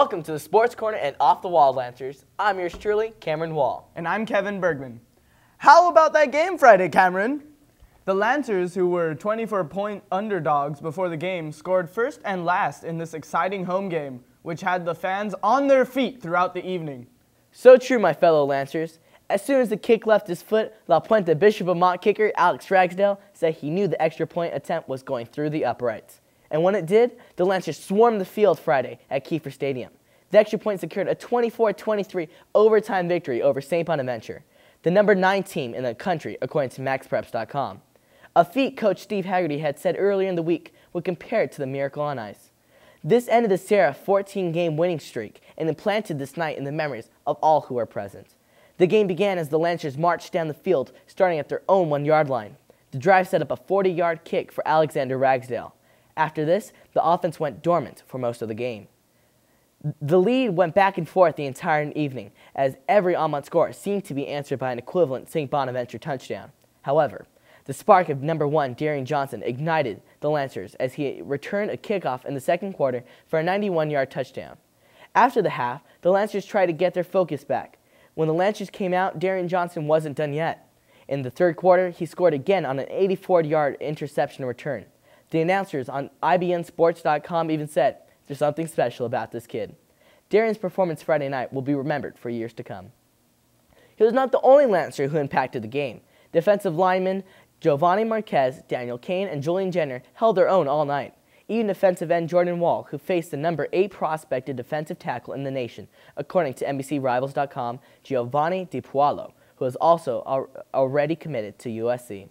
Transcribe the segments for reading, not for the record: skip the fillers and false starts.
Welcome to the Sports Corner and Off the Wall Lancers. I'm yours truly, Cameron Wall. And I'm Kevin Bergman. How about that game Friday, Cameron? The Lancers, who were 24-point underdogs before the game, scored first and last in this exciting home game, which had the fans on their feet throughout the evening. So true, my fellow Lancers. As soon as the kick left his foot, La Puente Bishop Amat kicker Alex Ragsdale said he knew the extra point attempt was going through the uprights. And when it did, the Lancers swarmed the field Friday at Kiefer Stadium. The extra point secured a 24-23 overtime victory over St. Bonaventure, the number 9 team in the country according to MaxPreps.com. A feat Coach Steve Haggerty had said earlier in the week would compare it to the miracle on ice. This ended the Serra 14-game winning streak and implanted this night in the memories of all who were present. The game began as the Lancers marched down the field, starting at their own 1-yard line. The drive set up a 40-yard kick for Alexander Ragsdale. After this, the offense went dormant for most of the game. The lead went back and forth the entire evening, as every Amat score seemed to be answered by an equivalent St. Bonaventure touchdown. However, the spark of number 1, Darian Johnson, ignited the Lancers as he returned a kickoff in the second quarter for a 91-yard touchdown. After the half, the Lancers tried to get their focus back. When the Lancers came out, Darian Johnson wasn't done yet. In the third quarter, he scored again on an 84-yard interception return. The announcers on IBNSports.com even said, "There's something special about this kid." Darian's performance Friday night will be remembered for years to come. He was not the only Lancer who impacted the game. Defensive linemen Giovanni Marquez, Daniel Kane, and Julian Jenner held their own all night. Even defensive end Jordan Wall, who faced the number 8 prospected defensive tackle in the nation, according to NBCRivals.com, Giovanni Di Pualo, who is also already committed to USC.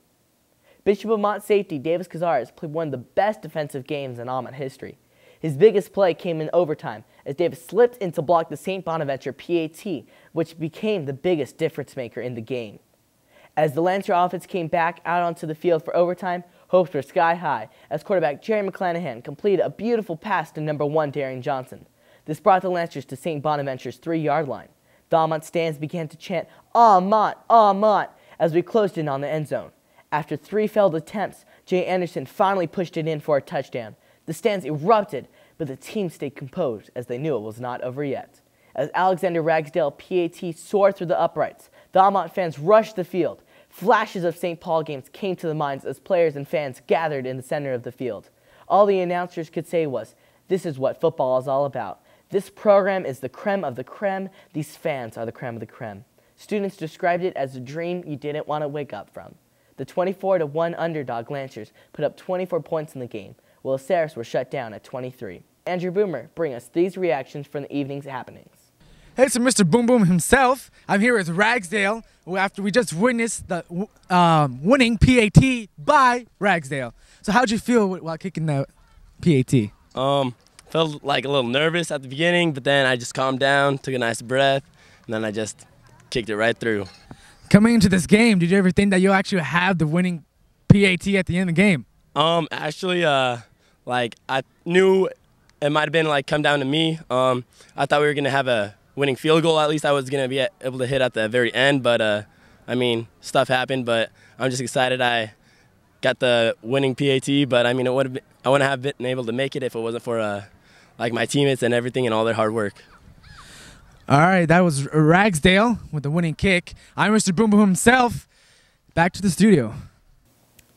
Bishop Amat safety Davis Cazares played one of the best defensive games in Amat history. His biggest play came in overtime as Davis slipped in to block the St. Bonaventure PAT, which became the biggest difference maker in the game. As the Lancer offense came back out onto the field for overtime, hopes were sky high as quarterback Jerry McClanahan completed a beautiful pass to number 1 Darian Johnson. This brought the Lancers to St. Bonaventure's 3-yard line. The Amat stands began to chant, "Amat, Amat," as we closed in on the end zone. After 3 failed attempts, Jay Anderson finally pushed it in for a touchdown. The stands erupted, but the team stayed composed as they knew it was not over yet. As Alexander Ragsdale PAT soared through the uprights, the Amat fans rushed the field. Flashes of St. Paul games came to the minds as players and fans gathered in the center of the field. All the announcers could say was, "This is what football is all about. This program is the creme of the creme. These fans are the creme of the creme." Students described it as a dream you didn't want to wake up from. The 24-1 underdog Lancers put up 24 points in the game, while the Sarahs were shut down at 23. Andrew Boomer bring us these reactions from the evening's happenings. Hey, so Mr. Boom Boom himself. I'm here with Ragsdale, after we just witnessed the winning PAT by Ragsdale. So how'd you feel while kicking the PAT? Felt like a little nervous at the beginning, but then I just calmed down, took a nice breath, and then I just kicked it right through. Coming into this game, did you ever think that you'll actually have the winning PAT at the end of the game? Actually, like I knew it might have been like come down to me. I thought we were gonna have a winning field goal. At least I was gonna be able to hit at the very end, but I mean, stuff happened. But I'm just excited I got the winning PAT. But I mean, I wouldn't have been able to make it if it wasn't for like my teammates and everything and all their hard work. All right, that was Ragsdale with the winning kick. I'm Mr. Boom Boom himself. Back to the studio.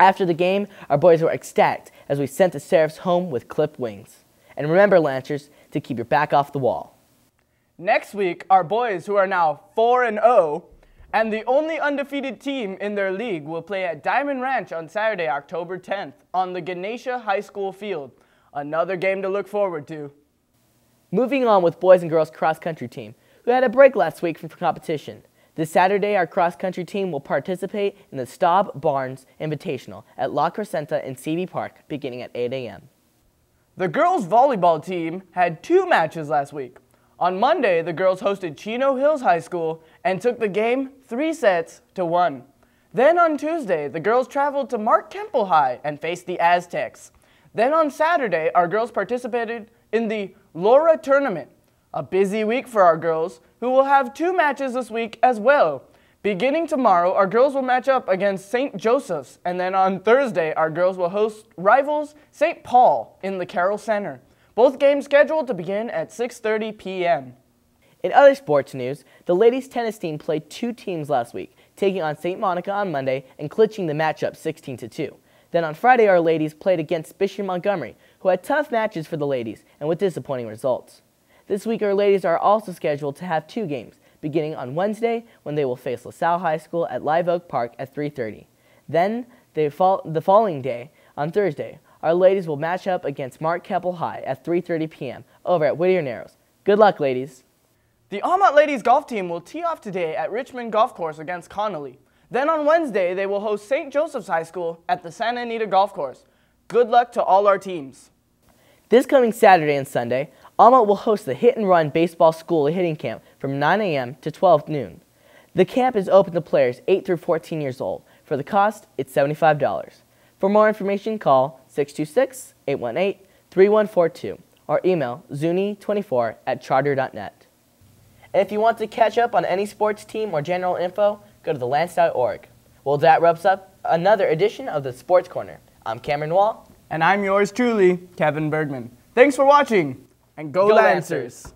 After the game, our boys were ecstatic as we sent the Seraphs home with clipped wings. And remember, Lancers, to keep your back off the wall. Next week, our boys, who are now 4-0, and the only undefeated team in their league, will play at Diamond Ranch on Saturday, October 10th, on the Ganesha High School field. Another game to look forward to. Moving on with boys and girls cross-country team, who had a break last week from competition. This Saturday, our cross-country team will participate in the Staub Barnes Invitational at La Crescenta in CV Park beginning at 8 a.m. The girls volleyball team had 2 matches last week. On Monday, the girls hosted Chino Hills High School and took the game 3-1. Then on Tuesday, the girls traveled to Mark Temple High and faced the Aztecs. Then on Saturday, our girls participated in the Laura Tournament. A busy week for our girls, who will have 2 matches this week as well. Beginning tomorrow, our girls will match up against St. Joseph's, and then on Thursday, our girls will host rivals St. Paul in the Carroll Center. Both games scheduled to begin at 6:30 p.m. In other sports news, the ladies tennis team played 2 teams last week, taking on St. Monica on Monday and clinching the matchup 16-2. Then on Friday, our ladies played against Bishop Montgomery, who had tough matches for the ladies and with disappointing results. This week, our ladies are also scheduled to have 2 games, beginning on Wednesday when they will face LaSalle High School at Live Oak Park at 3:30. Then, the following day, on Thursday, our ladies will match up against Mark Keppel High at 3:30 p.m. over at Whittier Narrows. Good luck, ladies. The Amat ladies golf team will tee off today at Richmond Golf Course against Connolly. Then on Wednesday, they will host St. Joseph's High School at the Santa Anita Golf Course. Good luck to all our teams. This coming Saturday and Sunday, Amat will host the Hit and Run Baseball School Hitting Camp from 9 a.m. to 12 noon. The camp is open to players 8 through 14 years old. For the cost, it's $75. For more information, call 626-818-3142 or email zuni24@charter.net. And if you want to catch up on any sports team or general info, go to thelance.org. Well, that wraps up another edition of the Sports Corner. I'm Cameron Wall. And I'm yours truly, Kevin Bergman. Thanks for watching, and go Lancers!